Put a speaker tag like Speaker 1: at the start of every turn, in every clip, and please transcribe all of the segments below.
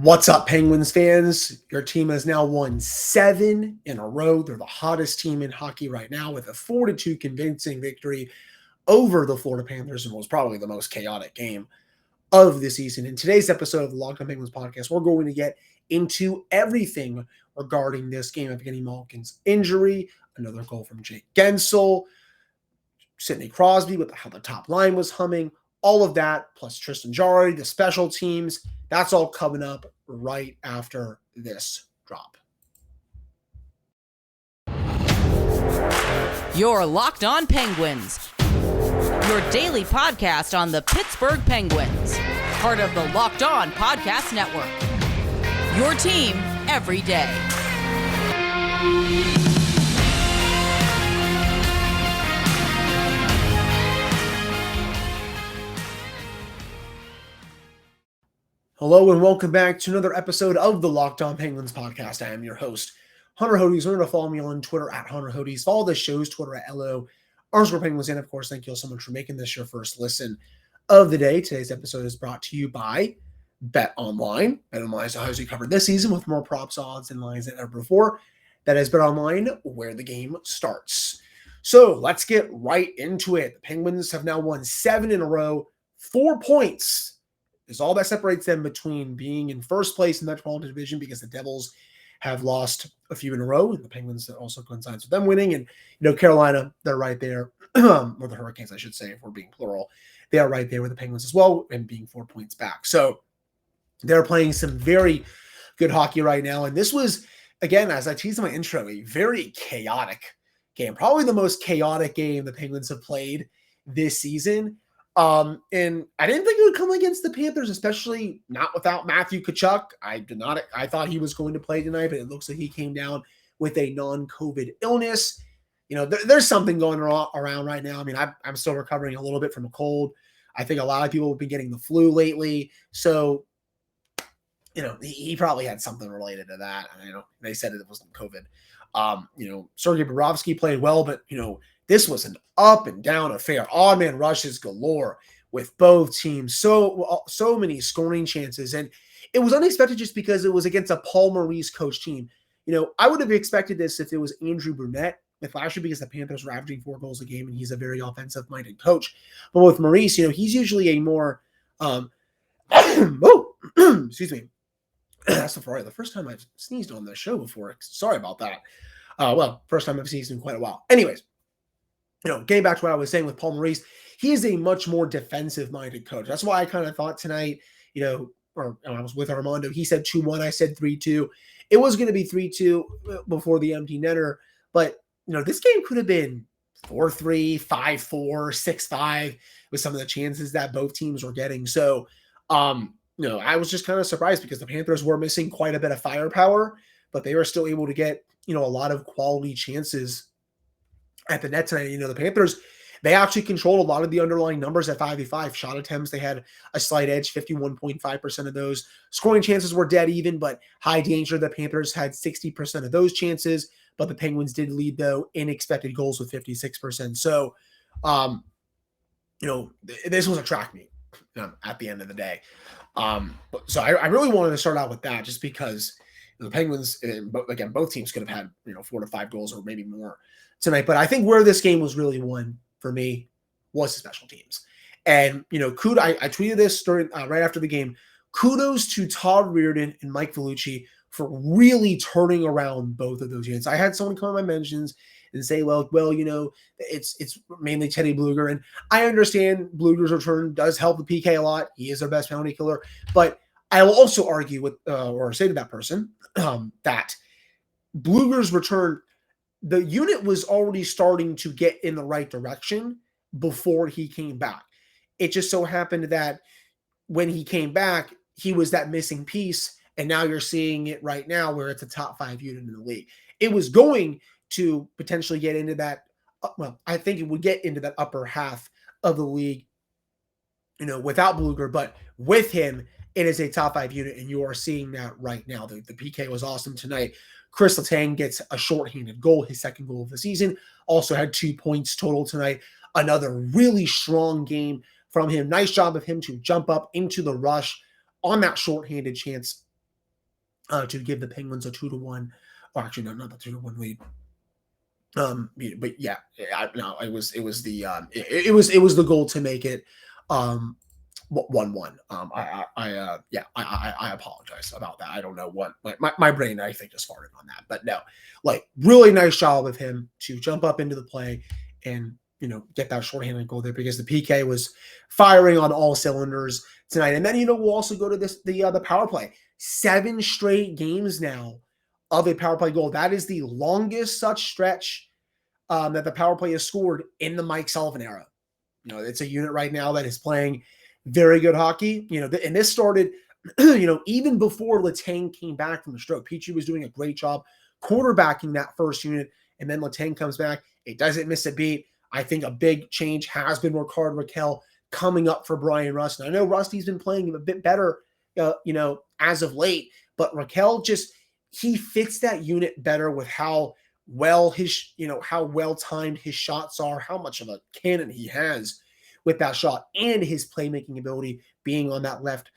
Speaker 1: What's up, Penguins fans? Your team has now won 7 in a row. They're the hottest team in hockey right now with a 4-2 convincing victory over the Florida Panthers and was probably the most chaotic game of the season. In today's episode of the Locked On Penguins podcast, we're going to get into everything regarding this game of Evgeni Malkin's injury, another goal from Jake Guentzel, Sidney Crosby with how the top line was humming, all of that, plus Tristan Jarry, the special teams. That's all coming up right after this drop.
Speaker 2: You're Locked On Penguins, your daily podcast on the Pittsburgh Penguins, part of the Locked On Podcast Network. Your team every day.
Speaker 1: Hello and welcome back to another episode of the Locked On Penguins podcast. I am your host, Hunter Hodes. Remember to follow me on Twitter at Hunter Hodes. Follow the show's Twitter at LO_Penguins. And of course, thank you all so much for making this your first listen of the day. Today's episode is brought to you by Bet Online. Bet Online is how we covered this season with more props, odds, and lines than ever before. That is Bet Online, where the game starts. So let's get right into it. The Penguins have now won 7 in a row, 4 points is all that separates them between being in first place in the Metropolitan Division, because the Devils have lost a few in a row, and the Penguins also coincides with them winning. And, Carolina, they're right there, or the Hurricanes, I should say, if we're being plural. They are right there with the Penguins as well, and being 4 points back. So they're playing some very good hockey right now. And this was, again, as I teased in my intro, a very chaotic game. Probably the most chaotic game the Penguins have played this season. And I didn't think it would come against the Panthers, especially not without Matthew Tkachuk. I thought he was going to play tonight, but it looks like he came down with a non-COVID illness. There's something going around right now. I mean, I'm still recovering a little bit from a cold. I think a lot of people have been getting the flu lately. So, he probably had something related to that. They said it wasn't COVID. Sergei Bobrovsky played well, but, this was an up and down affair. Odd man rushes galore with both teams. So many scoring chances. And it was unexpected just because it was against a Paul Maurice coach team. I would have expected this if it was Andrew Brunette with last year, because the Panthers were averaging 4 goals a game and he's a very offensive-minded coach. But with Maurice, he's usually a more excuse me. That's the first time I've sneezed on this show before. Sorry about that. First time I've sneezed in quite a while. Anyways, getting back to what I was saying with Paul Maurice, he is a much more defensive-minded coach. That's why I kind of thought tonight, I was with Armando. He said 2-1. I said 3-2. It was going to be 3-2 before the empty netter. But, this game could have been 4-3, 5-4, 6-5 with some of the chances that both teams were getting. So, I was just kind of surprised because the Panthers were missing quite a bit of firepower, but they were still able to get, a lot of quality chances at the net tonight. The Panthers, they actually controlled a lot of the underlying numbers at 5v5. Shot attempts, they had a slight edge, 51.5% of those. Scoring chances were dead even, but high danger. The Panthers had 60% of those chances, but the Penguins did lead, though, in expected goals with 56%. So, this was a track meet at the end of the day. So I really wanted to start out with that just because the Penguins, again, both teams could have had, 4 to 5 goals or maybe more tonight. But I think where this game was really won for me was the special teams. And, I tweeted this during right after the game. Kudos to Todd Reirden and Mike Vellucci for really turning around both of those units. I had someone come on my mentions and say, well, it's mainly Teddy Bluger. And I understand Bluger's return does help the PK a lot. He is their best penalty killer. But I will also argue with, or say to that person, that Bluger's return, the unit was already starting to get in the right direction before he came back. It just so happened that when he came back, he was that missing piece. And now you're seeing it right now where it's a top 5 unit in the league. It was going to potentially get into that. I think it would get into that upper half of the league, without Bluger, but with him, it is a top 5 unit, and you are seeing that right now. The PK was awesome tonight. Kris Letang gets a shorthanded goal, his second goal of the season. Also had 2 points total tonight. Another really strong game from him. Nice job of him to jump up into the rush on that shorthanded chance to give the Penguins a 2-1, or actually no, not the 2-1 lead. But yeah, no, it was the goal to make it 1-1. I apologize about that. I don't know what my brain, I think, just farted on that. But no, like, really nice job of him to jump up into the play and, get that shorthanded goal there, because the PK was firing on all cylinders tonight. And then, we'll also go to the power play. 7 straight games now of a power play goal. That is the longest such stretch that the power play has scored in the Mike Sullivan era. It's a unit right now that is playing very good hockey. And this started, even before Letang came back from the stroke. Petrie was doing a great job quarterbacking that first unit, and then Letang comes back. It doesn't miss a beat. I think a big change has been Rickard Rakell coming up for Brian Rust. And I know Rusty's been playing a bit better, as of late, but Rakell he fits that unit better with how well how well timed his shots are, how much of a cannon he has with that shot, and his playmaking ability being on that left,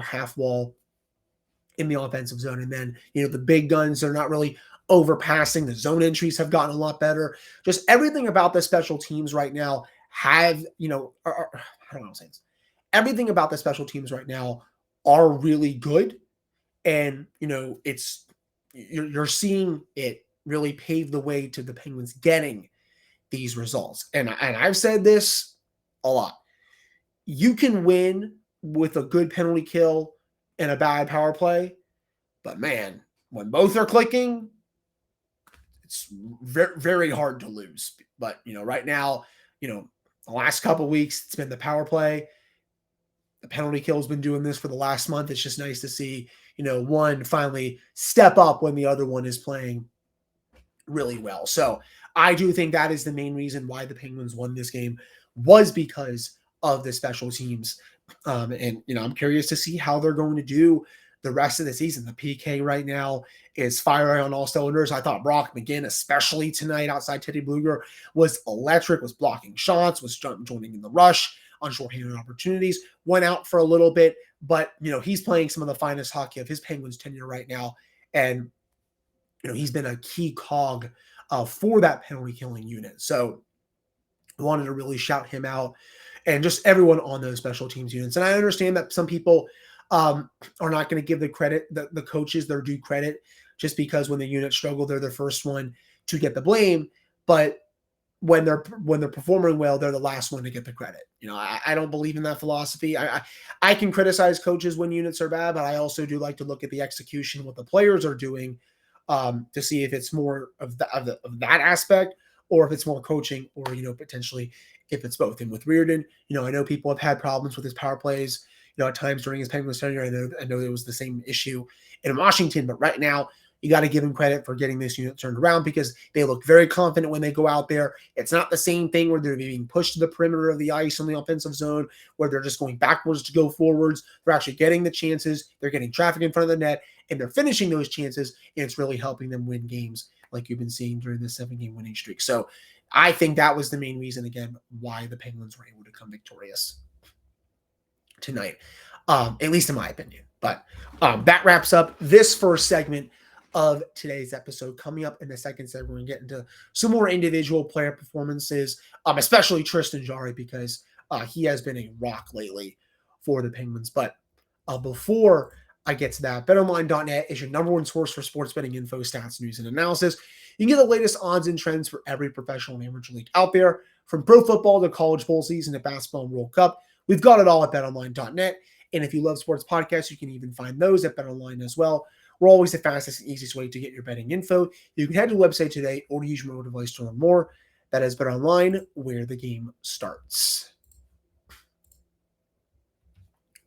Speaker 1: half wall in the offensive zone. And then, the big guns are not really overpassing. The zone entries have gotten a lot better. Just everything about the special teams right now have, I don't know how to say this. Everything about the special teams right now are really good. And, you're seeing it really pave the way to the Penguins getting these results. And I've said this a lot. You can win with a good penalty kill and a bad power play, but man, when both are clicking, it's very, very hard to lose. But, right now, the last couple of weeks, it's been the power play. The penalty kill has been doing this for the last month. It's just nice to see, one finally step up when the other one is playing really well. So I do think that is the main reason why the Penguins won this game, was because of the special teams. And I'm curious to see how they're going to do the rest of the season. The PK right now is firing on all cylinders. I thought Brock McGinn, especially tonight outside Teddy Bluger, was electric, was blocking shots, was joining in the rush on shorthanded opportunities, went out for a little bit, but, he's playing some of the finest hockey of his Penguins tenure right now. And, he's been a key cog for that penalty killing unit. So I wanted to really shout him out, and just everyone on those special teams units. And I understand that some people are not going to give the coaches their due credit, just because when the units struggle, they're the first one to get the blame. But when they're performing well, they're the last one to get the credit. I don't believe in that philosophy. I can criticize coaches when units are bad, but I also do like to look at the execution, what the players are doing, to see if it's more of that aspect, or if it's more coaching, or, potentially if it's both. And with Reirden, I know people have had problems with his power plays, at times during his Penguins tenure. I know there was the same issue in Washington, but right now you got to give him credit for getting this unit turned around, because they look very confident when they go out there. It's not the same thing where they're being pushed to the perimeter of the ice on the offensive zone, where they're just going backwards to go forwards. They're actually getting the chances. They're getting traffic in front of the net, and they're finishing those chances, and it's really helping them win games, like you've been seeing during this 7-game winning streak. So I think that was the main reason, again, why the Penguins were able to come victorious tonight, at least in my opinion. But that wraps up this first segment of today's episode. Coming up in the second segment, we're going to get into some more individual player performances, especially Tristan Jarry, because he has been a rock lately for the Penguins. But before I get to that, betonline.net is your number one source for sports betting info, stats, news, and analysis. You can get the latest odds and trends for every professional and amateur league out there, from pro football to college bowl season to basketball and World Cup. We've got it all at betonline.net. And if you love sports podcasts, you can even find those at betonline as well. We're always the fastest and easiest way to get your betting info. You can head to the website today or use your mobile device to learn more. That is BetOnline, where the game starts.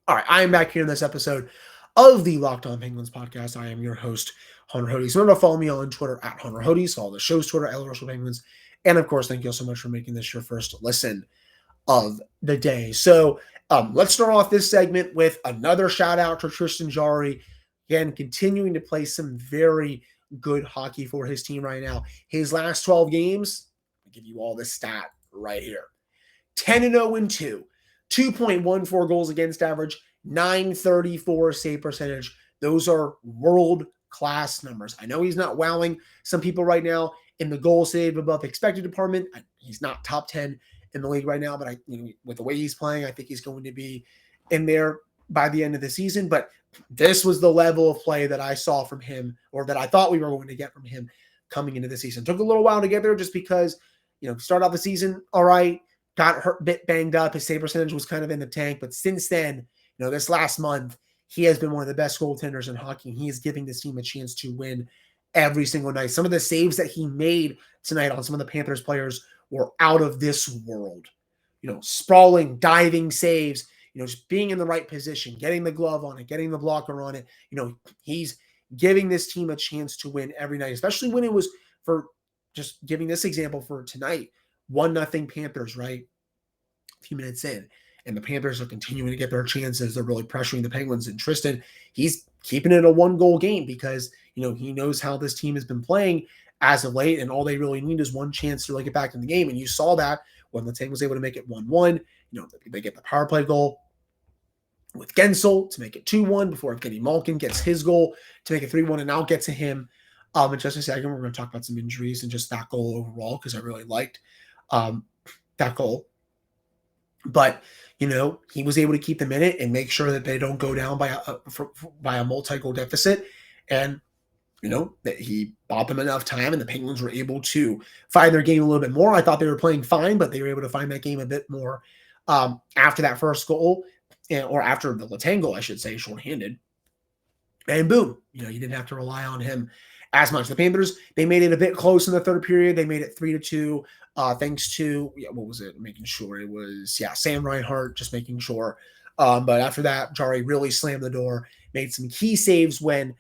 Speaker 1: All right, I am back here in this episode of the Locked On Penguins podcast. I am your host, Hunter Hodes. Remember to follow me on Twitter at Hunter Hodes. Follow the show's Twitter at LRussell Penguins. And of course, thank you all so much for making this your first listen of the day. So let's start off this segment with another shout out to Tristan Jarry. Again, continuing to play some very good hockey for his team right now. His last 12 games, I'll give you all this stat right here. 10-0-2, 2.14 goals against average, .934 save percentage, Those are world-class numbers. I know he's not wowing some people right now in the goal save above expected department. He's not top 10 in the league right now, but with the way he's playing, I think he's going to be in there by the end of the season. But this was the level of play that I saw from him, or that I thought we were going to get from him coming into the season. Took a little while to get there just because, start off the season all right, got hurt, bit banged up. His save percentage was kind of in the tank. But since then, this last month, he has been one of the best goaltenders in hockey. He is giving this team a chance to win every single night. Some of the saves that he made tonight on some of the Panthers players were out of this world. Sprawling, diving saves, just being in the right position, getting the glove on it, getting the blocker on it. He's giving this team a chance to win every night, especially when it was, for just giving this example for tonight, 1-0 Panthers, right? A few minutes in, and the Panthers are continuing to get their chances. They're really pressuring the Penguins, and Tristan, he's keeping it a 1-goal game because, he knows how this team has been playing as of late, and all they really need is one chance to really get back in the game. And you saw that when Letang was able to make it 1-1. They get the power play goal with Gensel to make it 2-1 before Evgeni Malkin gets his goal to make it 3-1, and I'll get to him in just a second. We're going to talk about some injuries and just that goal overall because I really liked that goal. But, he was able to keep them in it and make sure that they don't go down by a multi-goal deficit. And, that he bought them enough time, and the Penguins were able to find their game a little bit more. I thought they were playing fine, but they were able to find that game a bit more after that first goal, or after the Letang goal, I should say, shorthanded. And boom, you didn't have to rely on him as much. The Panthers, they made it a bit close in the third period. They made it 3-2, thanks to, what was it? Making sure it was, Sam Reinhart, just making sure. But after that, Jarry really slammed the door, made some key saves when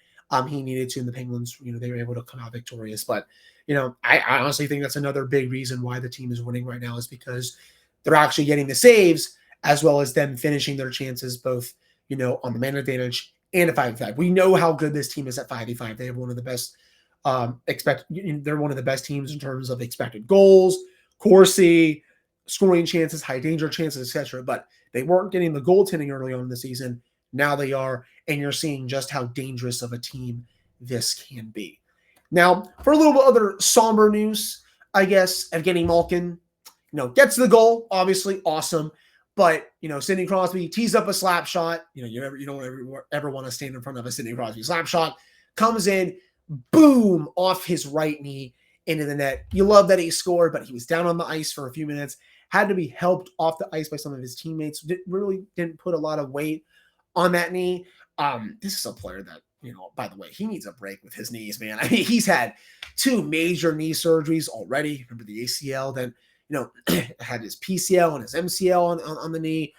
Speaker 1: he needed to, and the Penguins, they were able to come out victorious. But, I honestly think that's another big reason why the team is winning right now, is because they're actually getting the saves as well as them finishing their chances, both, on the man advantage and a 5v5. We know how good this team is at 5v5. They have one of the best they're one of the best teams in terms of expected goals, Corsi, scoring chances, high danger chances, etc. But they weren't getting the goaltending early on in the season. Now they are, and you're seeing just how dangerous of a team this can be. Now, for a little bit other somber news, I guess, Evgeni Malkin, gets the goal, obviously awesome. But, Sidney Crosby tees up a slap shot. You don't ever want to stand in front of a Sidney Crosby slap shot. Comes in, boom, off his right knee into the net. You love that he scored, but he was down on the ice for a few minutes. Had to be helped off the ice by some of his teammates. Really didn't put a lot of weight on that knee. This is a player that, by the way, he needs a break with his knees, man. I mean, he's had 2 major knee surgeries already. Remember the ACL, then, had his PCL and his MCL on the knee.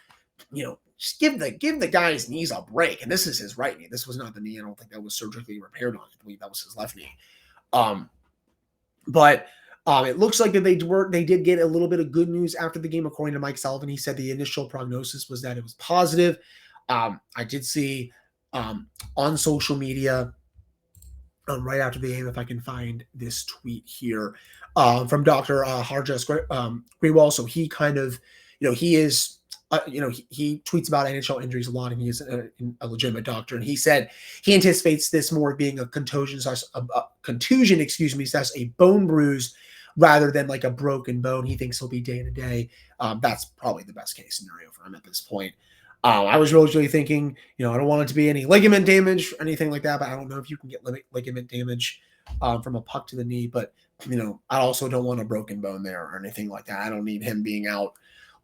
Speaker 1: Just give the guy's knees a break. And this is his right knee. This was not the knee. I don't think that was surgically repaired on. I believe that was his left knee. But it looks like that they did get a little bit of good news after the game, according to Mike Sullivan. He said the initial prognosis was that it was positive. I did see on social media right after the game, if I can find this tweet here, from Dr. Harjas Grewal. So he kind of, he is, he tweets about NHL injuries a lot, and he is a legitimate doctor. And he said he anticipates this more being a contusion, slash a bone bruise rather than like a broken bone. He thinks he'll be day to day. That's probably the best case scenario for him at this point. I was really thinking, I don't want it to be any ligament damage or anything like that, but I don't know if you can get ligament damage from a puck to the knee. But, I also don't want a broken bone there or anything like that. I don't need him being out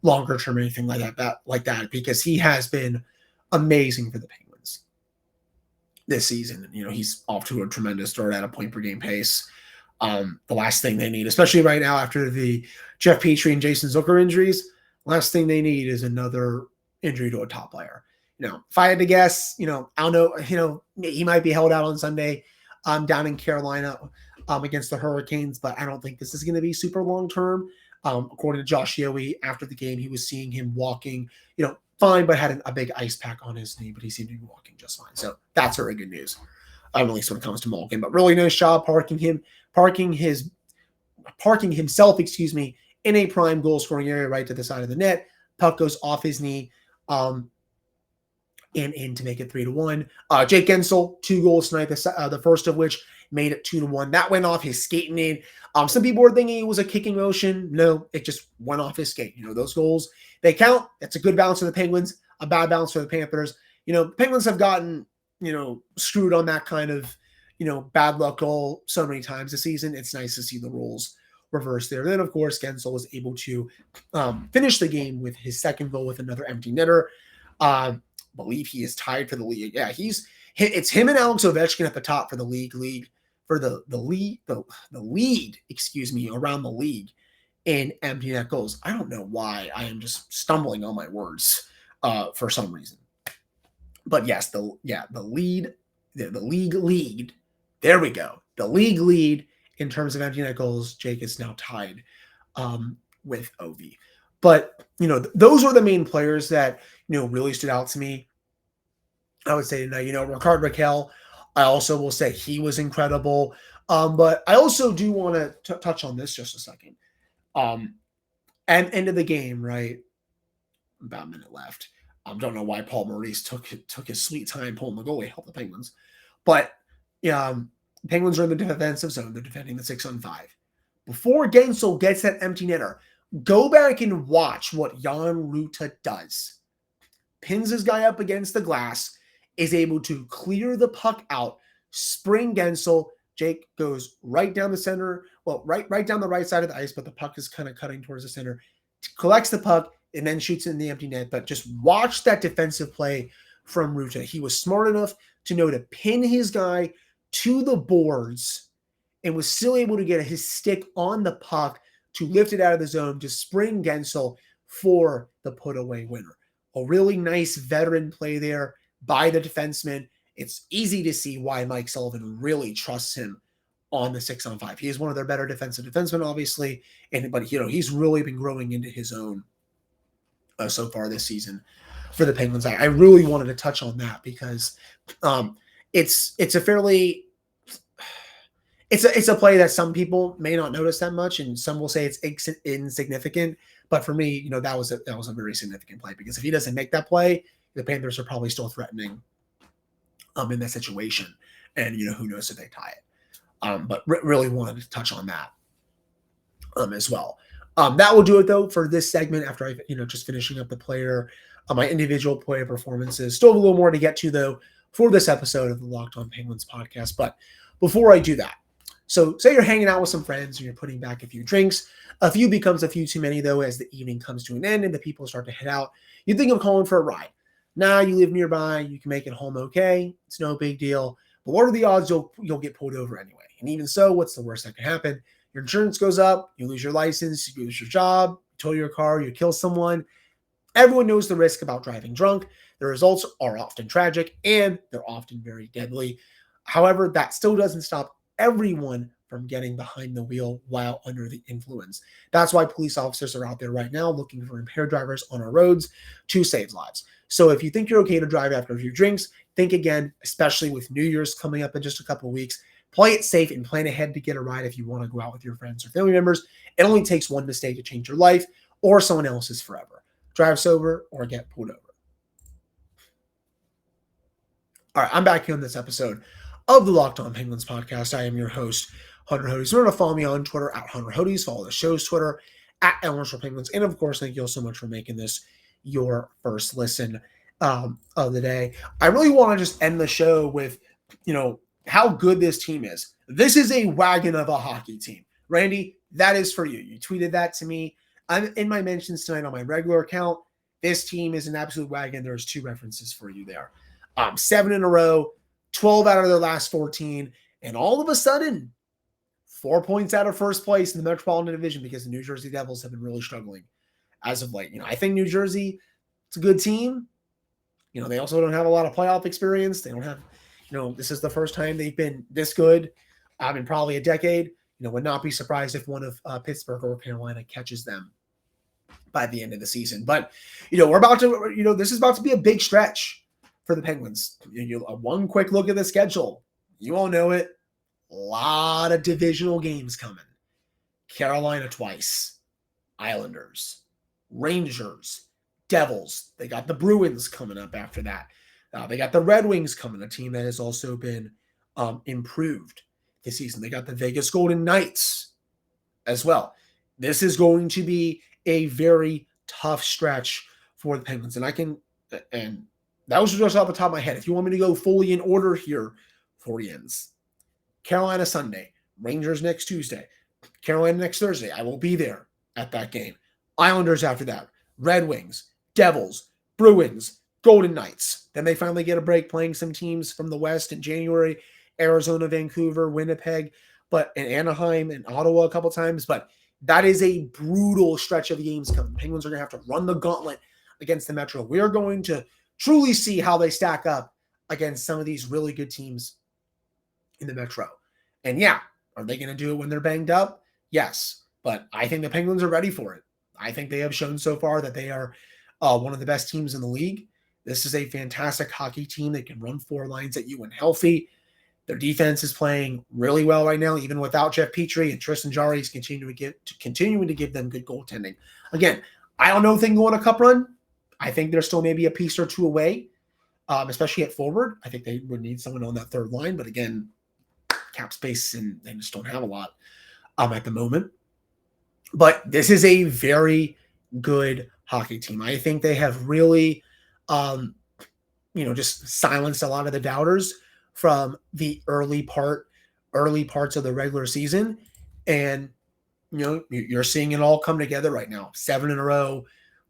Speaker 1: longer term or anything like that, because he has been amazing for the Penguins this season. He's off to a tremendous start at a point per game pace. The last thing they need, especially right now after the Jeff Petrie and Jason Zucker injuries, last thing they need is another injury to a top player. If I had to guess, I don't know, he might be held out on Sunday down in Carolina against the Hurricanes, but I don't think this is going to be super long term. According to Josh Yowie, after the game, he was seeing him walking, fine, but had a big ice pack on his knee, but he seemed to be walking just fine. So that's very good news, at least when it comes to Malkin. But really nice job parking himself, in a prime goal scoring area right to the side of the net. Puck goes off his knee. and in to make it 3-1. Jake Guentzel, 2 goals tonight, the first of which made it 2-1. That went off his skating in. Some people were thinking it was a kicking motion. No, it just went off his skate. Those goals, they count. That's a good balance for the Penguins, a bad balance for the Panthers. The Penguins have gotten, screwed on that kind of, bad luck goal so many times this season. It's nice to see the roles reversed there. And then, of course, Guentzel was able to finish the game with his second goal with another empty netter. Believe he is tied for the league. Yeah, it's him and Alex Ovechkin at the top for the lead around the league in empty net goals. I don't know why I am just stumbling on my words for some reason. But yes, the league lead. There we go. The league lead in terms of empty net goals. Jake is now tied with Ovi. But, those were the main players that, really stood out to me. I would say tonight, Rickard Rakell, I also will say he was incredible. But I also do want to touch on this just a second. And end of the game, right? About a minute left. Don't know why Paul Maurice took his sweet time pulling the goalie, help the Penguins. But Penguins are in the defensive zone. They're defending the 6-on-5. Before Guentzel gets that empty netter, go back and watch what Jan Rutta does. Pins his guy up against the glass, is able to clear the puck out, spring Guentzel. Jake goes right down the center, right down the right side of the ice, but the puck is kind of cutting towards the center. Collects the puck and then shoots it in the empty net. But just watch that defensive play from Rutta. He was smart enough to know to pin his guy to the boards and was still able to get his stick on the puck to lift it out of the zone to spring Guentzel for the put-away winner. A really nice veteran play there by the defenseman. It's easy to see why Mike Sullivan really trusts him on the 6-on-5. He is one of their better defensive defensemen, obviously, but he's really been growing into his own so far this season for the Penguins. I really wanted to touch on that because it's a play that some people may not notice that much, and some will say it's insignificant. But for me, that was a very significant play, because if he doesn't make that play, the Panthers are probably still threatening in that situation, and who knows if they tie it. But really wanted to touch on that as well. That will do it though for this segment. After I just finishing up the player, my individual player performances. Still have a little more to get to though for this episode of the Locked On Penguins podcast. But before I do that, so say you're hanging out with some friends and you're putting back a few drinks. A few becomes a few too many though as the evening comes to an end and the people start to head out. You think of calling for a ride. Now you live nearby, you can make it home okay. It's no big deal. But what are the odds you'll get pulled over anyway? And even so, what's the worst that can happen? Your insurance goes up, you lose your license, you lose your job, you tow your car, you kill someone. Everyone knows the risk about driving drunk. The results are often tragic and they're often very deadly. However, that still doesn't stop everyone from getting behind the wheel while under the influence. That's why police officers are out there right now looking for impaired drivers on our roads to save lives. So if you think you're okay to drive after a few drinks, think again, especially with New Year's coming up in just a couple of weeks. Play it safe and plan ahead to get a ride if you want to go out with your friends or family members. It only takes one mistake to change your life or someone else's forever. Drive sober or get pulled over. All right, I'm back here on this episode of the Locked On Penguins podcast. I am your host, Hunter Hodes. Remember to follow me on Twitter at Hunter Hodes. Follow the show's Twitter at Elementary Penguins. And of course, thank you all so much for making this your first listen of the day. I really want to just end the show with, how good this team is. This is a wagon of a hockey team. Randy, that is for you. You tweeted that to me. I'm in my mentions tonight on my regular account. This team is an absolute wagon. There's 2 references for you there. 7 in a row, 12 out of their last 14, and all of a sudden, 4 points out of first place in the Metropolitan Division because the New Jersey Devils have been really struggling as of late. I think New Jersey, it's a good team. They also don't have a lot of playoff experience. They don't have, this is the first time they've been this good in probably a decade. Would not be surprised if one of Pittsburgh or Carolina catches them by the end of the season. But, we're about to, this is about to be a big stretch for the Penguins. One quick look at the schedule. You all know it. A lot of divisional games coming. Carolina twice. Islanders. Rangers. Devils. They got the Bruins coming up after that. They got the Red Wings coming, a team that has also been improved this season. They got the Vegas Golden Knights as well. This is going to be a very tough stretch for the Penguins. And that was just off the top of my head. If you want me to go fully in order here, Floridians, Carolina Sunday, Rangers next Tuesday, Carolina next Thursday. I will be there at that game. Islanders after that, Red Wings, Devils, Bruins, Golden Knights. Then they finally get a break playing some teams from the West in January, Arizona, Vancouver, Winnipeg, and Anaheim and Ottawa a couple times. But that is a brutal stretch of games coming. Penguins are going to have to run the gauntlet against the Metro. We are going to truly see how they stack up against some of these really good teams in the Metro. And yeah, are they going to do it when they're banged up? Yes. But I think the Penguins are ready for it. I think they have shown so far that they are one of the best teams in the league. This is a fantastic hockey team that can run 4 lines at you when healthy. Their defense is playing really well right now, even without Jeff Petrie, and Tristan Jarry is continuing to give them good goaltending. Again, I don't know if they can go on a cup run. I think they're still maybe a piece or two away, especially at forward. I think they would need someone on that third line, but again, cap space and they just don't have a lot at the moment. But this is a very good hockey team. I think they have really, just silenced a lot of the doubters from the early parts of the regular season. And, you're seeing it all come together right now. 7 in a row,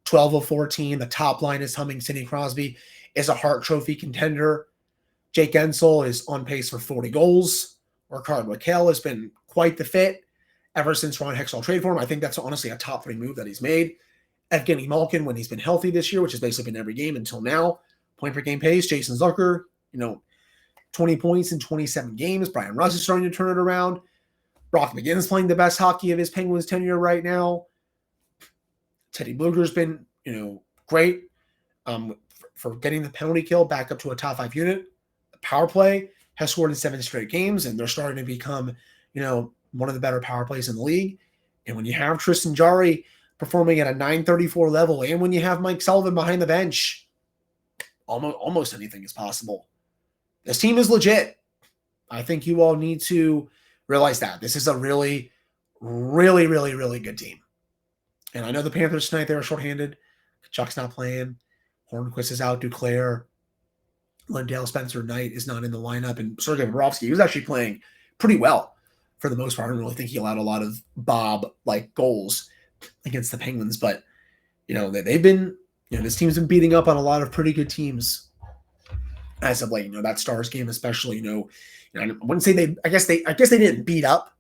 Speaker 1: 12 of 14. The top line is humming. Sidney Crosby is a Hart Trophy contender. Jake Gensel is on pace for 40 goals. Rickard Rakell has been quite the fit ever since Ron Hextall traded for him. I think that's honestly a top 3 move that he's made. Evgeni Malkin, when he's been healthy this year, which has basically been every game until now, point per game pace. Jason Zucker, 20 points in 27 games. Brian Russ is starting to turn it around. Brock McGinn is playing the best hockey of his Penguins tenure right now. Teddy Bluger's been, great for getting the penalty kill back up to a top 5 unit. The power play has scored in 7 straight games, and they're starting to become, one of the better power plays in the league. And when you have Tristan Jarry performing at a .934 level, and when you have Mike Sullivan behind the bench, almost anything is possible. This team is legit. I think you all need to realize that. This is a really, really, really, really good team. And I know the Panthers tonight, they were shorthanded. Chuck's not playing. Hornquist is out. Duclair. Lindale Spencer Knight is not in the lineup. And Sergei Bobrovsky, he was actually playing pretty well for the most part. I don't really think he allowed a lot of Bob-like goals against the Penguins. But, they've been, this team's been beating up on a lot of pretty good teams as of late. That Stars game especially, I wouldn't say I guess they didn't beat up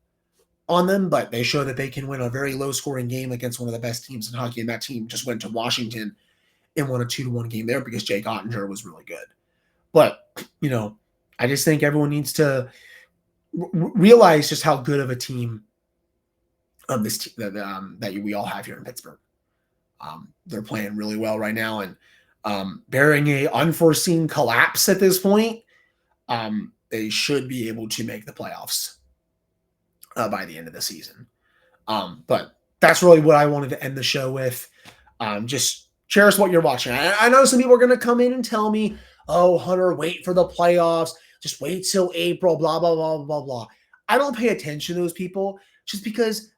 Speaker 1: on them, but they show that they can win a very low-scoring game against one of the best teams in hockey. And that team just went to Washington and won a 2-1 game there because Jake Ottinger was really good. But, I just think everyone needs to realize just how good of a team this team that we all have here in Pittsburgh. They're playing really well right now, and bearing a unforeseen collapse at this point, they should be able to make the playoffs by the end of the season. But that's really what I wanted to end the show with. Just cherish what you're watching. I know some people are going to come in and tell me, oh, Hunter, wait for the playoffs. Just wait till April, blah, blah, blah, blah, blah. I don't pay attention to those people just because,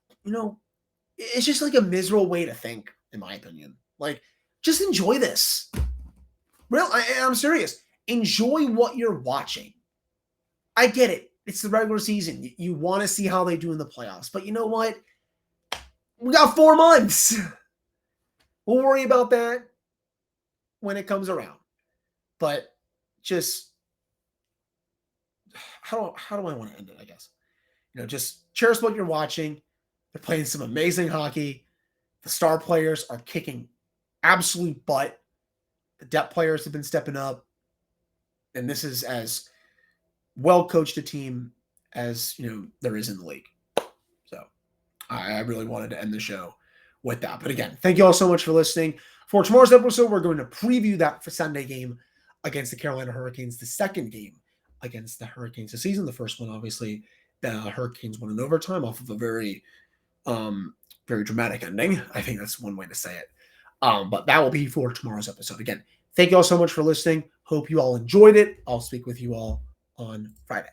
Speaker 1: it's just like a miserable way to think, in my opinion. Like, just enjoy this. I'm serious. Enjoy what you're watching. I get it. It's the regular season. You want to see how they do in the playoffs. But you know what? We got 4 months. We'll worry about that when it comes around. But just, how do I want to end it, I guess? Just cherish what you're watching. They're playing some amazing hockey. The star players are kicking absolute butt. The depth players have been stepping up. And this is as well-coached a team as, there is in the league. So I really wanted to end the show with that. But again, thank you all so much for listening. For tomorrow's episode, we're going to preview that for Sunday game against the Carolina Hurricanes, the second game against the Hurricanes this season. The first one, obviously, the Hurricanes won in overtime off of a very, very dramatic ending. I think that's one way to say it. But that will be for tomorrow's episode. Again, Thank you all so much for listening. Hope you all enjoyed it. I'll speak with you all on Friday.